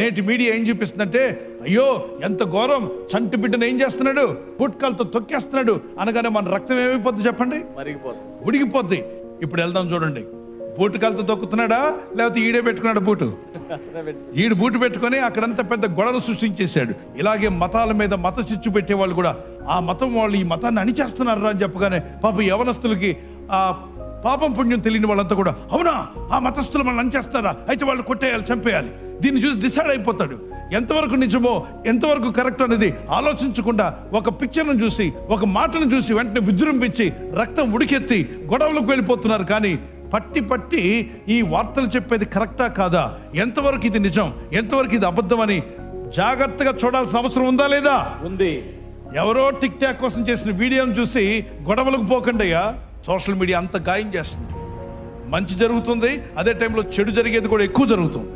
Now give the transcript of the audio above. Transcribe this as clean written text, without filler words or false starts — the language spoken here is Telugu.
నేటి మీడియా ఏం చూపిస్తుందంటే, అయ్యో ఎంత ఘోరం, చంటి బిడ్డను ఏం చేస్తున్నాడు, పుట్కాలతో తొక్కేస్తున్నాడు అనగానే మన రక్తం ఏమైపోద్ది చెప్పండి, ఉడిగిపోద్ది. ఇప్పుడు వెళ్దాం చూడండి, బూటుకాలతో తొక్కుతున్నాడా లేకపోతే ఈడే పెట్టుకున్నాడు బూటు? ఈడు బూటు పెట్టుకొని అక్కడంతా పెద్ద గొడవలు సృష్టించేశాడు. ఇలాగే మతాల మీద మత చిచ్చు పెట్టే వాళ్ళు కూడా ఆ మతం వాళ్ళు ఈ మతాన్ని అణిచేస్తున్నారు అని చెప్పగానే పాప యవనస్తులకి ఆ పాపం పుణ్యం తెలియని వాళ్ళంతా కూడా, అవునా ఆ మతస్థులు మనల్ని అణిచేస్తారా, అయితే వాళ్ళు కొట్టేయాలి, చంపేయాలి. దీన్ని చూసి డిసైడ్ అయిపోతాడు. ఎంతవరకు నిజమో ఎంతవరకు కరెక్ట్ అనేది ఆలోచించకుండా ఒక పిక్చర్ను చూసి ఒక మాటను చూసి వెంటనే విజృంభించి రక్తం ఉడికెత్తి గొడవలకు వెళ్ళిపోతున్నారు. కానీ పట్టి ఈ వార్తలు చెప్పేది కరెక్టా కాదా, ఎంతవరకు ఇది నిజం, ఎంతవరకు ఇది అబద్ధం అని జాగ్రత్తగా చూడాల్సిన అవసరం ఉందా లేదా? ఉంది. ఎవరో టిక్ టాక్ కోసం చేసిన వీడియోను చూసి గొడవలకు పోకండి అయ్యా. సోషల్ మీడియా అంత గాయం చేస్తుంది. మంచి జరుగుతుంది, అదే టైంలో చెడు జరిగేది కూడా ఎక్కువ జరుగుతుంది.